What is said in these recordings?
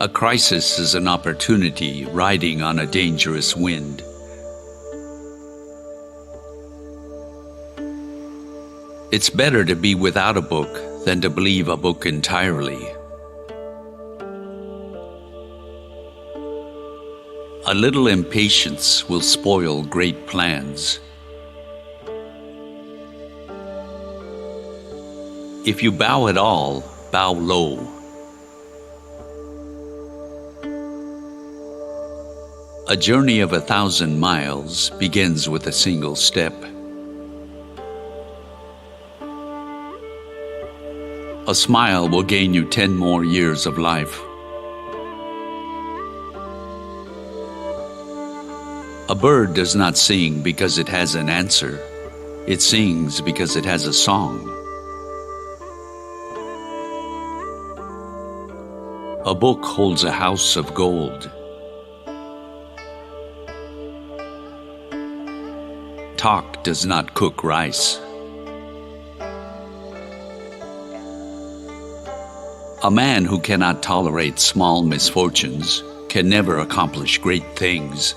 A crisis is an opportunity riding on a dangerous wind. It's better to be without a book than to believe a book entirely. A little impatience will spoil great plans. If you bow at all, bow low. A journey of 1,000 miles begins with a single step. A smile will gain you 10 more years of life. A bird does not sing because it has an answer. It sings because it has a song. A book holds a house of gold. Talk does not cook rice. A man who cannot tolerate small misfortunes can never accomplish great things.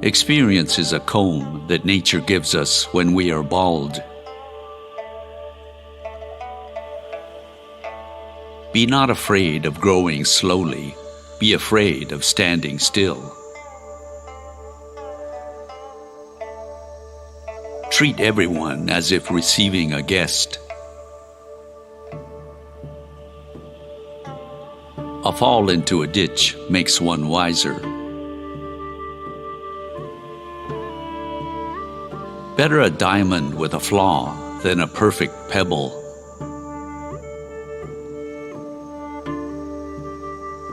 Experience is a comb that nature gives us when we are bald. Be not afraid of growing slowly. Be afraid of standing still. Treat everyone as if receiving a guest. A fall into a ditch makes one wiser. Better a diamond with a flaw than a perfect pebble.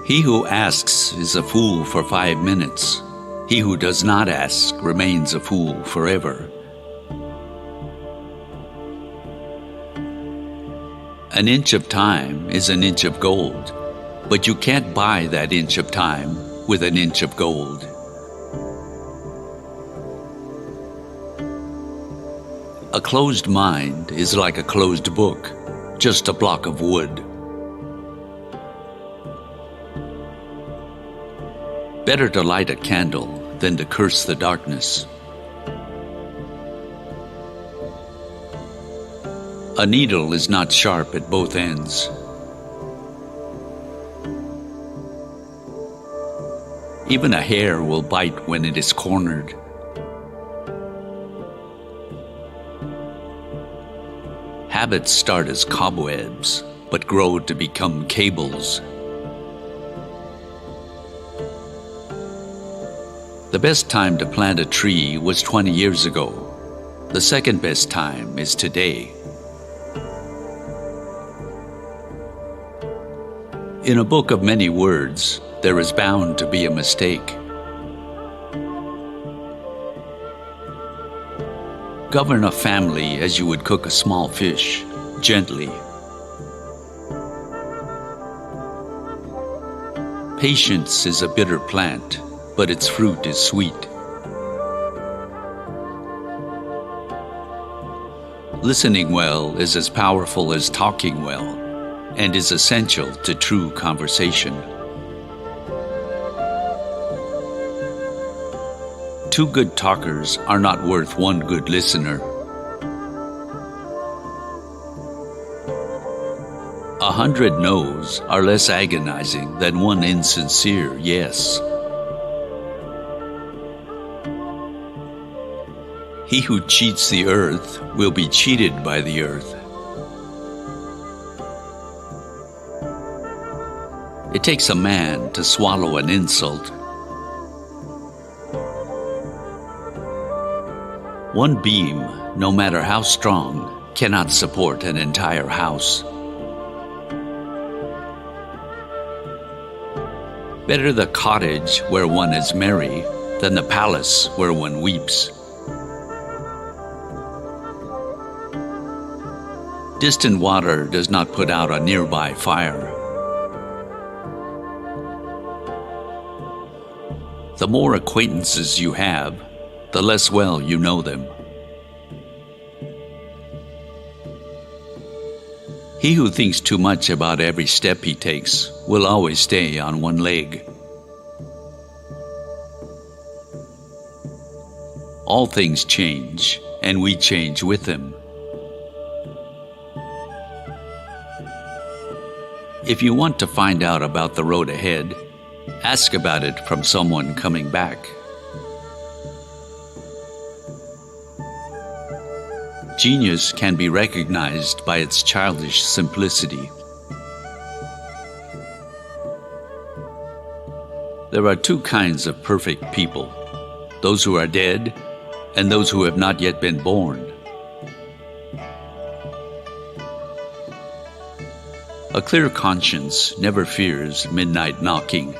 He who asks is a fool for 5 minutes. He who does not ask remains a fool forever. An inch of time is an inch of gold, but you can't buy that inch of time with an inch of gold. A closed mind is like a closed book, just a block of wood. Better to light a candle than to curse the darkness. A needle is not sharp at both ends. Even a hair will bite when it is cornered. Habits start as cobwebs, but grow to become cables. The best time to plant a tree was 20 years ago. The second best time is today. In a book of many words, there is bound to be a mistake. Govern a family as you would cook a small fish, gently. Patience is a bitter plant, but its fruit is sweet. Listening well is as powerful as talking well, and is essential to true conversation. Two good talkers are not worth one good listener. 100 no's are less agonizing than one insincere yes. He who cheats the earth will be cheated by the earth. It takes a man to swallow an insult. One beam, no matter how strong, cannot support an entire house. Better the cottage where one is merry than the palace where one weeps. Distant water does not put out a nearby fire. The more acquaintances you have, the less well you know them. He who thinks too much about every step he takes will always stay on one leg. All things change, and we change with them. If you want to find out about the road ahead, ask about it from someone coming back. Genius can be recognized by its childish simplicity. There are two kinds of perfect people: those who are dead and those who have not yet been born. A clear conscience never fears midnight knocking.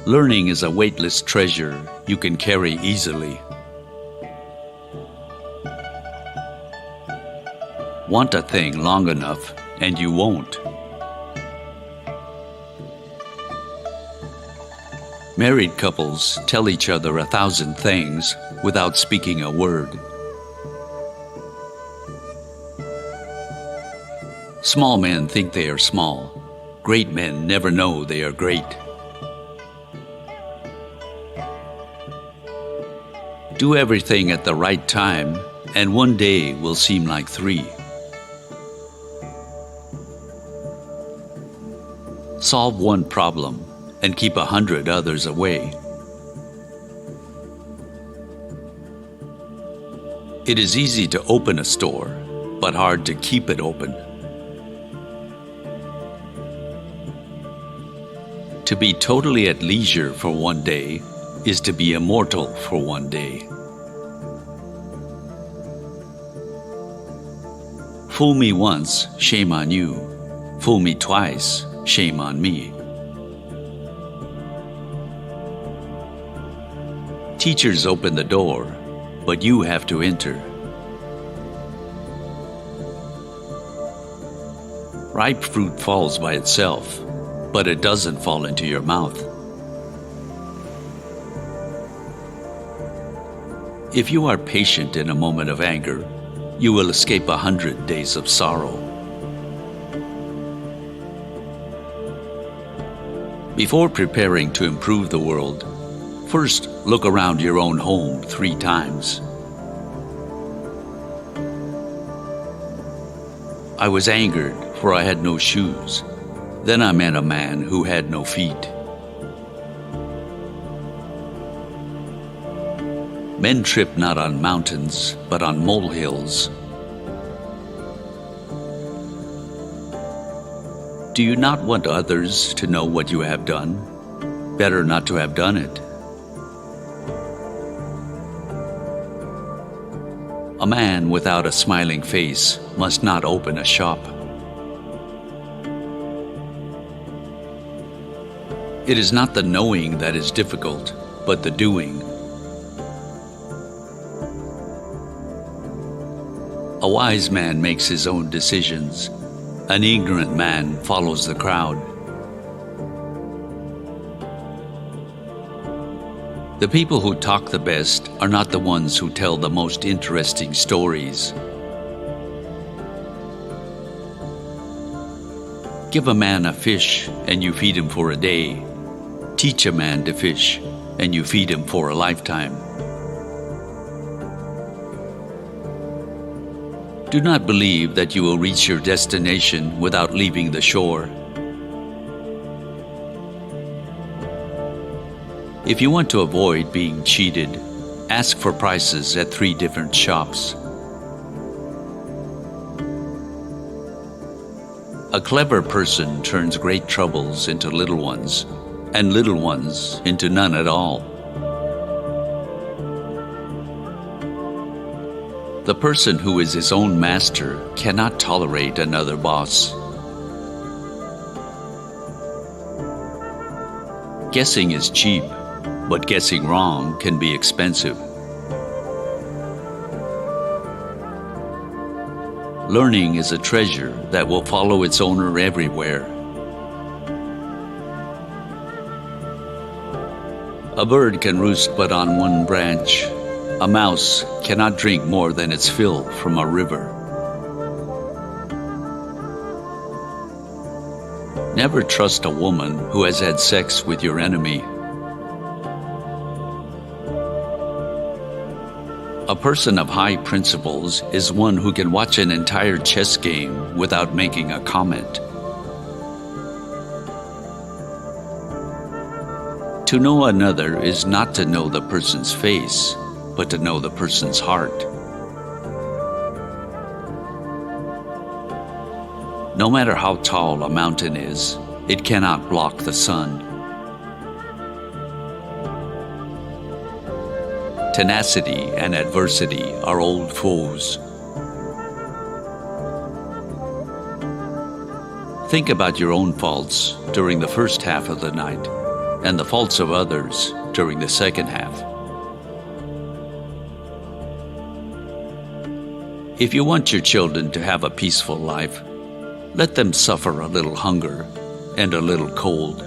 Learning is a weightless treasure you can carry easily. Want a thing long enough and you won't. Married couples tell each other 1,000 things without speaking a word. Small men think they are small. Great men never know they are great. Do everything at the right time, and one day will seem like 3. Solve one problem and keep 100 others away. It is easy to open a store, but hard to keep it open. To be totally at leisure for one day is to be immortal for one day. Fool me once, shame on you. Fool me twice, shame on me. Teachers open the door, but you have to enter. Ripe fruit falls by itself, but it doesn't fall into your mouth. If you are patient in a moment of anger, you will escape 100 days of sorrow. Before preparing to improve the world, first look around your own home 3 times. I was angered, for I had no shoes. Then I met a man who had no feet. Men trip not on mountains, but on molehills. Do you not want others to know what you have done? Better not to have done it. A man without a smiling face must not open a shop. It is not the knowing that is difficult, but the doing. A wise man makes his own decisions. An ignorant man follows the crowd. The people who talk the best are not the ones who tell the most interesting stories. Give a man a fish and you feed him for a day. Teach a man to fish and you feed him for a lifetime. Do not believe that you will reach your destination without leaving the shore. If you want to avoid being cheated, ask for prices at 3 different shops. A clever person turns great troubles into little ones, and little ones into none at all. The person who is his own master cannot tolerate another boss. Guessing is cheap, but guessing wrong can be expensive. Learning is a treasure that will follow its owner everywhere. A bird can roost but on one branch. A mouse cannot drink more than its fill from a river. Never trust a woman who has had sex with your enemy. A person of high principles is one who can watch an entire chess game without making a comment. To know another is not to know the person's face, but to know the person's heart. No matter how tall a mountain is, it cannot block the sun. Tenacity and adversity are old foes. Think about your own faults during the first half of the night, and the faults of others during the second half. If you want your children to have a peaceful life, let them suffer a little hunger and a little cold.